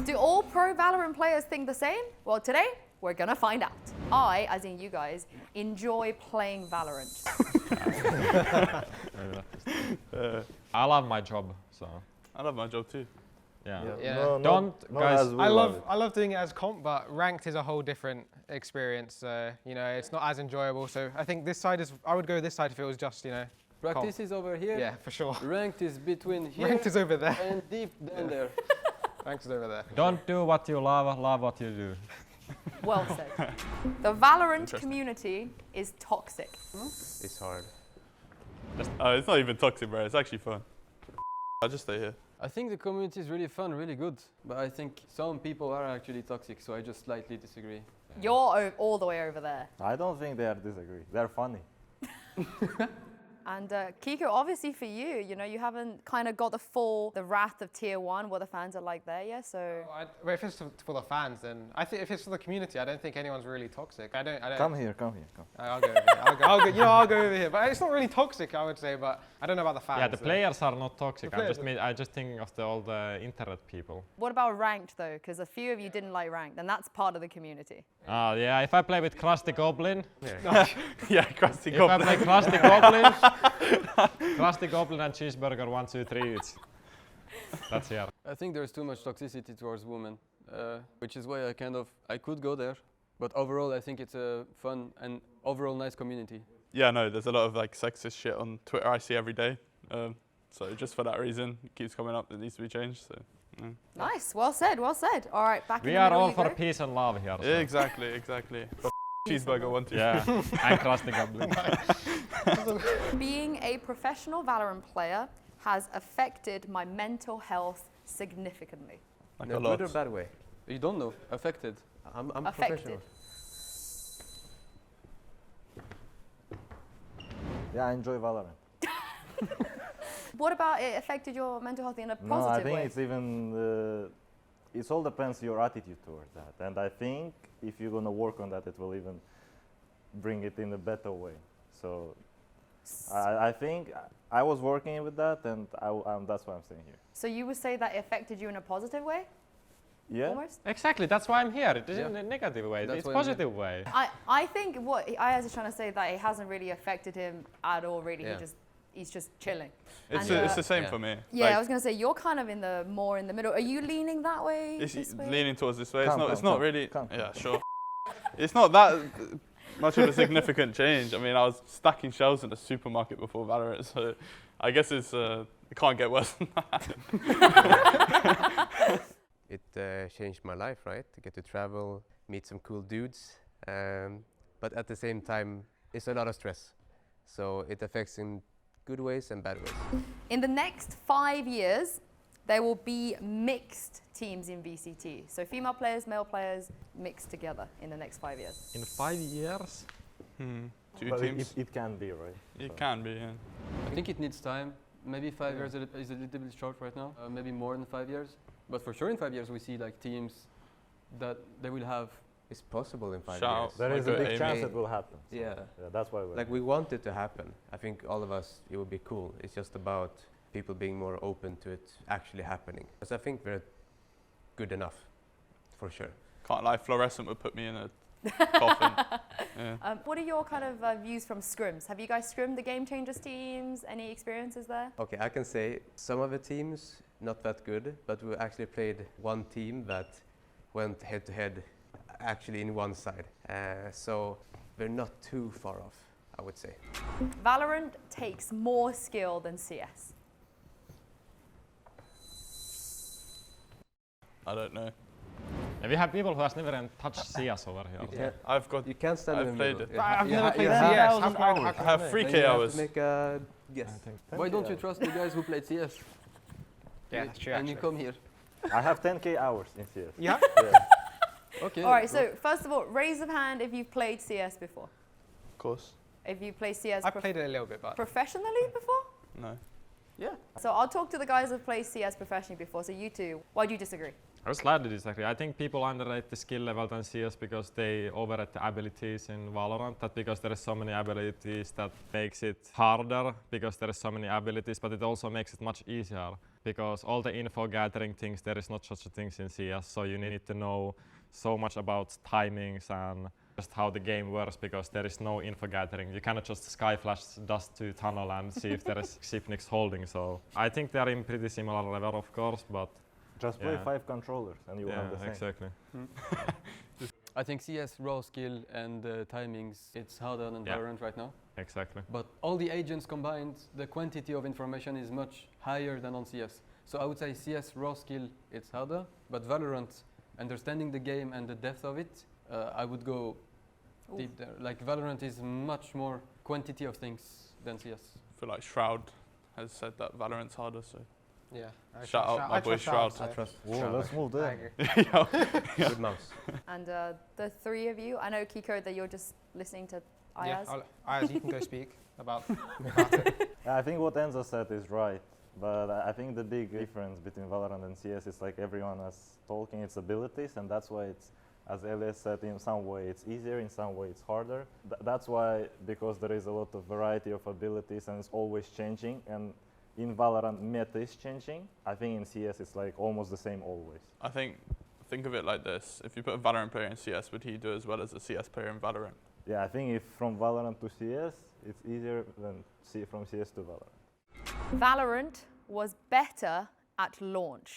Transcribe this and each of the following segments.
Do all pro Valorant players think the same? Well, today we're gonna find out. I, as in you guys, enjoy playing Valorant. I love my job, so. I love my job too. Yeah. No, Guys. I love doing it as comp, but ranked is a whole different experience. You know, it's not as enjoyable. So I think this side is. I would go this side if it was just, you know. Practice comp. is over here. Yeah, for sure. Ranked is between here. Ranked is over there. And deep down there. Ranked is over there. Don't do what you love, love what you do. Well said. The Valorant community is toxic. It's hard. It's not even toxic, bro. It's actually fun. I'll just stay here. I think the community is really fun, really good. But I think some people are actually toxic, so I just slightly disagree. You're all the way over there. I don't think they are disagree. They're funny. And Keiko, obviously for you, you know, you haven't kind of got the wrath of tier 1, what the fans are like there, yeah? So. Well, if it's for the fans, then I think if it's for the community, I don't think anyone's really toxic. I don't. Come here. I'll go over here. I'll go over here. But it's not really toxic, I would say. But I don't know about the fans. Yeah, the players are not toxic. The I just think of all the internet people. What about ranked though? Because a few of you didn't like ranked, and that's part of the community. Yeah, if I play with Krusty Goblin. Yeah, Krusty Goblin. If I play Krusty Goblin. Krusty Goblin and cheeseburger 1, 2, 3. That's here. I think there's too much toxicity towards women, which is why I could go there. But overall, I think it's a fun and overall nice community. Yeah, no, there's a lot of like sexist shit on Twitter I see every day. So just for that reason, it keeps coming up. It needs to be changed. So. Yeah. Nice, well said, well said. All right, back in the We are middle all you for go. peace and love here. So. Yeah, exactly. But cheeseburger 1, 2. Yeah, and Krusty Goblin. Being a professional Valorant player has affected my mental health significantly. Like In a a lot. good or bad way? You don't know. Affected. I'm Affected. professional. Yeah, I enjoy Valorant. What about it affected your mental health in a positive way? No, I think it's even, it all depends your attitude towards that. And I think if you're gonna work on that, it will even bring it in a better way. So I think I was working with that, and that's why I'm staying here. So you would say that it affected you in a positive way? Yeah. Almost? Exactly, that's why I'm here. It isn't in a negative way, That's it's why a I'm here. positive way. I think what Ayaz is trying to say that it hasn't really affected him at all, really. Yeah. He's just chilling. It's And, the same yeah. for me. Yeah, Like, I was going to say, you're kind of more in the middle. Are you leaning that way? it's this way? leaning towards this way. Come, it's come, not come, really. come. Yeah, sure. It's not that much of a significant change. I mean, I was stacking shelves in the supermarket before Valorant, so I guess it can't get worse than that. It changed my life, right? To get to travel, meet some cool dudes, but at the same time, it's a lot of stress. So it affects in good ways and bad ways. In the next 5 years, there will be mixed teams in VCT. So female players, male players mixed together in the next 5 years. In 5 years? 2 But teams. it can be, right? It So. can be, yeah. I think it needs time. Maybe 5 years is a little bit short right now. Maybe more than 5 years. But for sure in 5 years we see like teams that they will have. It's possible in 5 Shout. years. There Like is a a big aim. chance it will happen. So Yeah. that's why we're Like we want it to happen. I think all of us, it would be cool. It's just about people being more open to it actually happening. Because I think we're good enough, for sure. Can't lie, fluorescent would put me in a coffin. Yeah. What are your kind of views from scrims? Have you guys scrimmed the Game Changers teams? Any experiences there? Okay, I can say some of the teams, not that good, but we actually played one team that went head to head actually in one side. So we're not too far off, I would say. Valorant takes more skill than CS. I don't know. And we have people who has never even touched CS over here. Yeah. I've got. You can't stand I've in the played middle. it. I've You never ha- played you CS. have- I have 3K then you have hours. to make a guess. Why don't you trust the guys who played CS? Yeah, that's true. And you actually. come here. I have 10K hours in CS. Yeah. Yeah. Okay. All right, so first of all, raise of hand if you've played CS before. Of course. If you played CS I played it a little bit, but professionally before? No. Yeah. So I'll talk to the guys who've played CS professionally before. So you two, why do you disagree? I would slightly disagree. I think people underrate the skill level than CS because they overrate the abilities in Valorant. That because there are so many abilities that makes it harder because there are so many abilities, but it also makes it much easier because all the info gathering things, there is not such a thing in CS, so you need to know so much about timings and just how the game works, because there is no info gathering. You cannot just skyflash dust to tunnel and see if there is Xipnix holding. So I think they are in pretty similar level, of course, but Just play 5 controllers and you will have the same. exactly. I think CS raw skill and timings, it's harder than Valorant right now. Exactly. But all the agents combined, the quantity of information is much higher than on CS. So I would say CS raw skill, it's harder, but Valorant, understanding the game and the depth of it, I would go deep there. Like Valorant is much more quantity of things than CS. I feel like Shroud has said that Valorant's harder, so Yeah. shout out my boy Shroud. I trust. Whoa, let's move I there. agree. Good mouse. And the three of you, I know Keiko that you're just listening to Yeah, Ayaz. Ayaz, you can go speak about it. I think what Enzo said is right, but I think the big difference between Valorant and CS is like everyone is talking its abilities, and that's why it's, as Elias said, in some way it's easier, in some way it's harder. That's why, because there is a lot of variety of abilities and it's always changing, and in Valorant meta is changing. I think in CS it's like almost the same always. I think of it like this: if you put a Valorant player in CS, would he do as well as a CS player in Valorant? Yeah, I think if from Valorant to CS, it's easier than from CS to Valorant. Valorant was better at launch.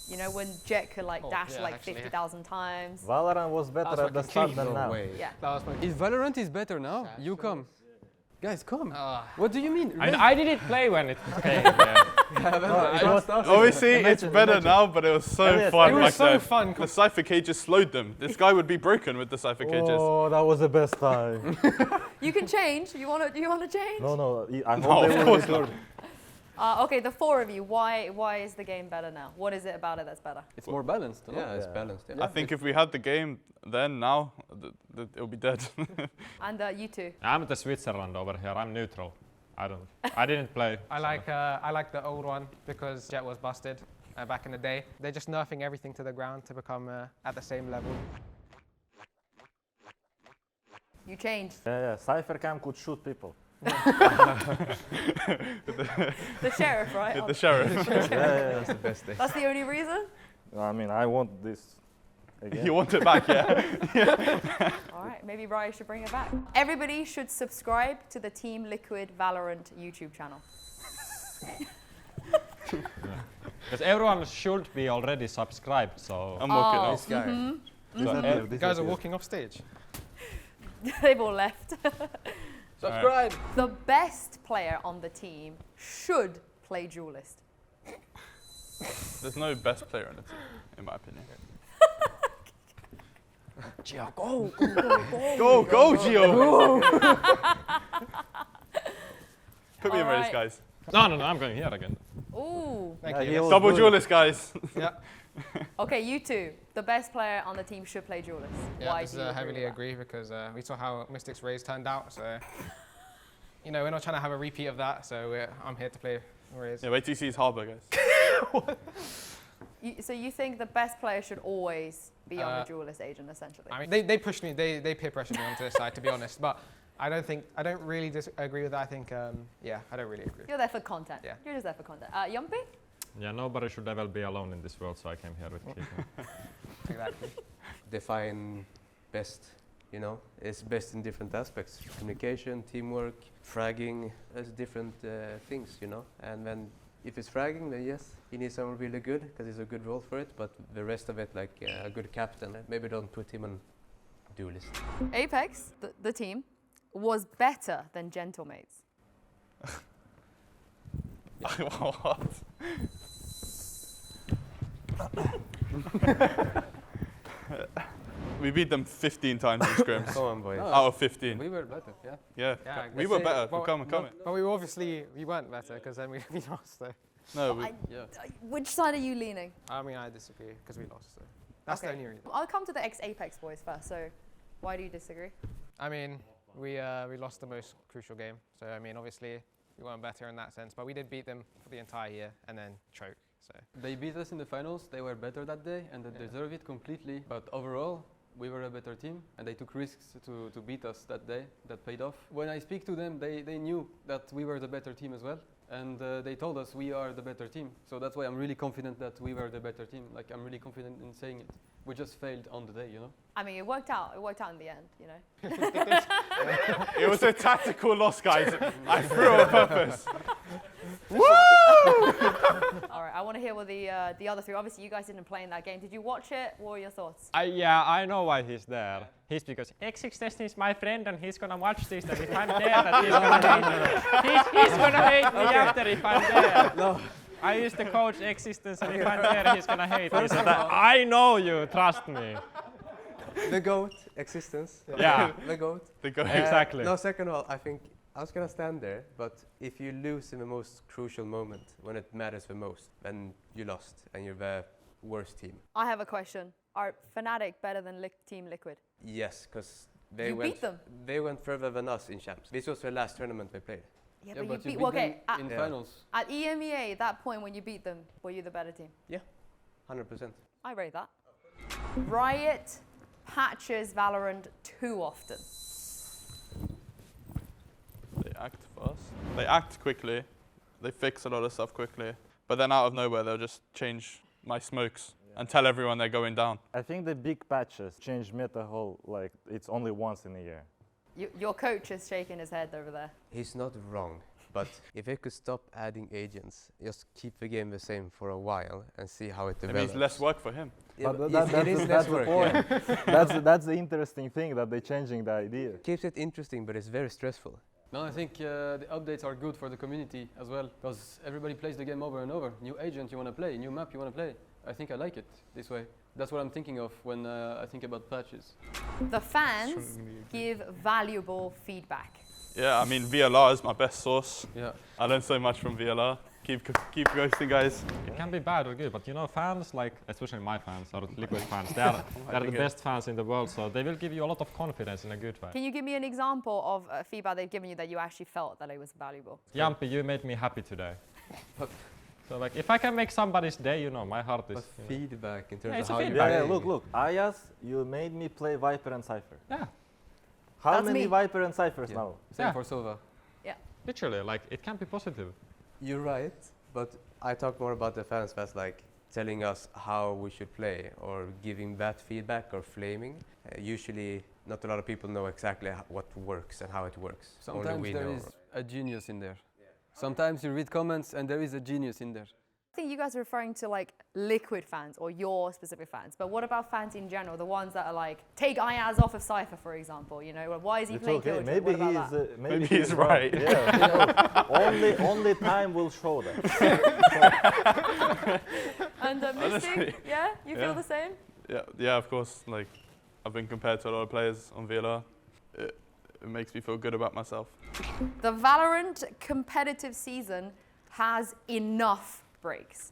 You know, when Jet could like dash yeah, like actually, 50,000 times. Valorant was better at the fucking start clean. than now. Yeah. That was my If Valorant is better now, Sad you come. Guys, come. Ah. What do you mean? I didn't play when it came. Yeah. Obviously, it's better now, but it was so Elias, fun It was back so then. fun. The Cypher cages slowed them. This guy would be broken with the Cypher cages. Oh, that was the best time. You can change. You want to change? No, I No, hope of they will course record. Okay, the four of you. Why is the game better now? What is it about it that's better? It's more balanced. no? Yeah, it's Yeah. balanced. Yeah. I think if we had the game then, now, it'll be dead. And you two. I'm the Switzerland over here. I'm neutral. I didn't play. I like the old one because Jet was busted back in the day. They're just nerfing everything to the ground to become at the same level. You changed. Yeah, Cypher Cam could shoot people. The sheriff, right? The sheriff. Yeah. That's the best thing. That's the only reason? I mean, I want this again. You want it back, yeah? All right, maybe Riot should bring it back. Everybody should subscribe to the Team Liquid VALORANT YouTube channel. Because everyone should be already subscribed, so... I'm working Oh. on This guy. Disappear, You guys are disappear. walking off stage. They've all left. Subscribe. The best player on the team should play duelist. There's no best player on the team, in my opinion. Gio, Go, Gio! Put me in Alright. race, guys. No, I'm going here again. Ooh. Thank Yeah, you. he was Double good. duelist, guys. Yeah, Okay, you two. The best player on the team should play duelist. yeah, Why this do you heavily with that? agree because we saw how Mystic's Rays turned out. So, you know, we're not trying to have a repeat of that. So I'm here to play Rays. Yeah, wait till you see his harbour, guys. So you think the best player should always be on the Uh, duelist agent, essentially? I mean, they pushed me, they peer pressured me onto this side, to be honest. But I don't really disagree with that. I think, yeah, I don't really agree. You're there for content. Yeah. You're just there for content. Jamppi? Yeah, nobody should ever be alone in this world, so I came here with Keiko. Exactly. Define best, you know, it's best in different aspects. Communication, teamwork, fragging, there's different things, you know. And then if it's fragging, then yes, he needs someone really good because he's a good role for it. But the rest of it, like a good captain, maybe don't put him on duelist. Apeks, the team, was better than Gentlemates. What? We beat them 15 times in scrims. Come on, boys. No, Out of 15. We were better, yeah. Yeah, Yeah, we let's were say- better. but- Come on. But we weren't better because then we lost. So. No, we, Yeah. Which side are you leaning? I mean, I disagree because we lost. So that's the Okay. only reason. I'll come to the ex-Apeks boys first. So why do you disagree? I mean, we lost the most crucial game. So I mean, obviously, we weren't better in that sense, but we did beat them for the entire year and then choke. So They beat us in the finals. They were better that day and they deserve it completely. But overall, we were a better team and they took risks to beat us that day. That paid off. When I speak to them, they knew that we were the better team as well. and they told us we are the better team. So that's why I'm really confident that we were the better team. Like, I'm really confident in saying it. We just failed on the day, you know? I mean, it worked out. It worked out in the end, you know. It was a tactical loss, guys. I threw on purpose. All right, I want to hear what the other three. Obviously, you guys didn't play in that game. Did you watch it? What were your thoughts? Yeah, I know why he's there. He's because X16 is my friend and he's gonna watch this, and if I'm there, that he's gonna hate me. He's gonna hate me after if I'm there. No. I used to coach Existence, and if I'm there, he's gonna hate me. So that I know you, trust me. The GOAT, existence. Yeah. The GOAT. The goal. Exactly. No, second of all, I think I was going to stand there, but if you lose in the most crucial moment, when it matters the most, then you lost and you're the worst team. I have a question. Are Fnatic better than Team Liquid? Yes, because You beat them. They went further than us in champs. This was the last tournament they played. Yeah, Yeah, but you beat. them Okay, in Yeah. finals. at EMEA, at that point when you beat them, were you the better team? 100%. I rate that. Riot patches Valorant too often. They act fast. They act quickly. They fix a lot of stuff quickly. But then out of nowhere, they'll just change my smokes and tell everyone they're going down. I think the big patches change meta whole, like it's only once in a year. Your coach is shaking his head over there. He's not wrong, but if they could stop adding agents, just keep the game the same for a while and see how it It develops. means less work for him. Yeah, But but it is less the work. point. Yeah. that's the interesting thing, that they're changing the idea. Keeps it interesting, but it's very stressful. No, I think the updates are good for the community as well, because everybody plays the game over and over. New agent you want to play, new map you want to play. I think I like it this way. That's what I'm thinking of when I think about patches. The fans give valuable feedback. Yeah, I mean, VLR is my best source. Yeah. I learned so much from VLR. Keep ghosting, guys. It can be bad or good, but you know, fans, like, especially my fans or Liquid fans, they're the best fans in the world, so they will give you a lot of confidence in a good way. Can you give me an example of feedback they've given you that you actually felt that it was valuable? Jamppi, you made me happy today. So, like, if I can make somebody's day, you know, my heart is... But feedback in terms Yeah, it's of a how you feedback. Yeah, play. look, Ayas, you made me play Viper and Cypher. Yeah, How That's many me. Viper and Cyphers Yeah. now? Same Yeah. for Sova. literally, like, it can be positive. You're right, but I talk more about the fans that's like telling us how we should play or giving that feedback or flaming. Usually, not a lot of people know exactly what works and how it works. Only Sometimes we there know. is a genius in there. Sometimes you read comments and there is a genius in there. I think you guys are referring to like Liquid fans or your specific fans, but what about fans in general? The ones that are like, take Ayaz off of Cypher, for example, you know? Why is he It's playing okay. Killjoy? Maybe What about that? Maybe he's right. Yeah. only time will show that. And Honestly, Mistic, yeah? You feel yeah. the same? Yeah, of course. Like, I've been compared to a lot of players on VLR. It makes me feel good about myself. The Valorant competitive season has enough breaks.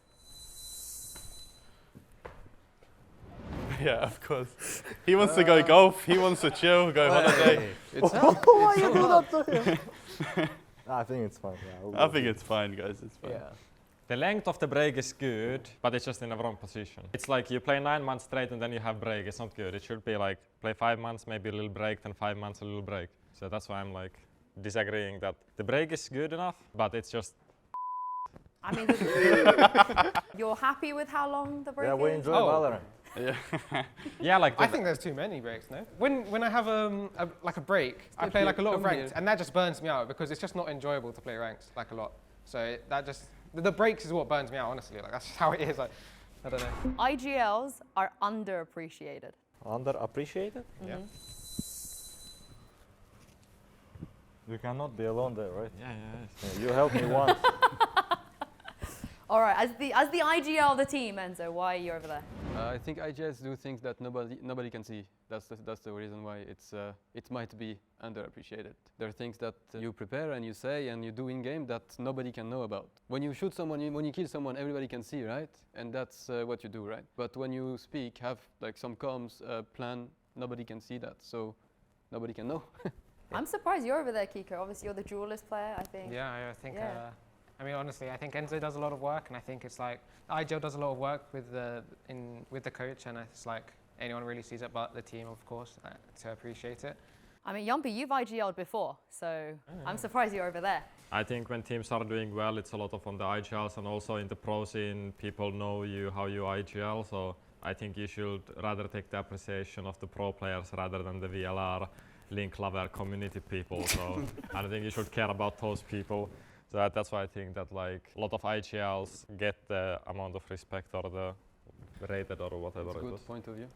Yeah, of course. He wants to go golf. He wants to chill, go holiday. It's Why you do that to him? I think it's fine. Yeah, I think it's fine, guys. It's fine. The length of the break is good, but it's just in the wrong position. It's like you play 9 months straight and then you have break. It's not good. It should be like play 5 months, maybe a little break, then 5 months, a little break. So that's why I'm like disagreeing that the break is good enough, but it's just... I mean, you're happy with how long the break Yeah, we is? enjoy Oh. Valorant. Yeah, like I think there's too many breaks, no? When I have like a break, I play like a lot of come ranked, here. and that just burns me out because it's just not enjoyable to play ranked like a lot. So that just the breaks is what burns me out, honestly. Like that's just how it is. Like I don't know. IGLs are underappreciated. Underappreciated? Yeah. You cannot be alone there, right? Yeah. Yeah, you helped me once. All right, as the IGL of the team, Enzo, why are you over there? I think IGLs do things that nobody can see. That's the reason why it might be underappreciated. There are things that you prepare and you say and you do in game that nobody can know about. When you shoot someone, when you kill someone, everybody can see, right? And that's what you do, right? But when you speak, have like some comms, plan, nobody can see that, so nobody can know. I'm surprised you're over there, Keiko. Obviously, you're the duelist player, I think. Yeah, I think. Yeah. I mean, honestly, I think Enzo does a lot of work, and I think it's like IGL does a lot of work with the coach, and it's like anyone really sees it, but the team, of course, to appreciate it. I mean, Jamppi, you've IGL'd before, so I'm surprised you're over there. I think when teams are doing well, it's a lot of on the IGLs, and also in the pro scene, people know you how you IGL. So I think you should rather take the appreciation of the pro players rather than the VLR, link lover community people. So I don't think you should care about those people. So that's why I think that like a lot of IGLs get the amount of respect or the rated or whatever That's a it good was. point of view.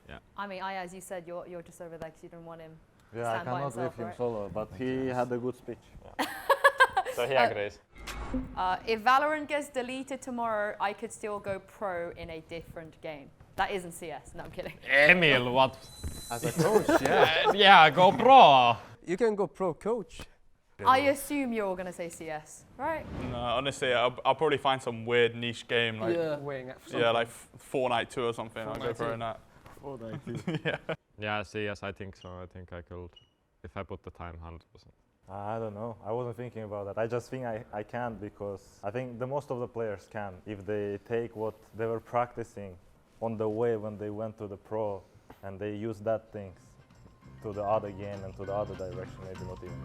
Yeah. I mean, as you said, you're just over there because you didn't want him. Yeah, I Stand by cannot himself, leave him right? solo, but he had a good speech. So he agrees. If Valorant gets deleted tomorrow, I could still go pro in a different game. That isn't CS. No, I'm kidding. Emil, what? As a coach, yeah. Yeah, go pro. You can go pro coach. I assume you're all going to say CS, right? No, honestly, I'll probably find some weird niche game like Wing at like Fortnite 2 or something. I'll go Fortnite pro 2. in that. Yeah, CS, I think so. I think I could, if I put the time, 100%. I don't know. I wasn't thinking about that. I just think I can't because I think the most of the players can if they take what they were practicing on the way when they went to the pro and they use that things to the other game and to the other direction, maybe not even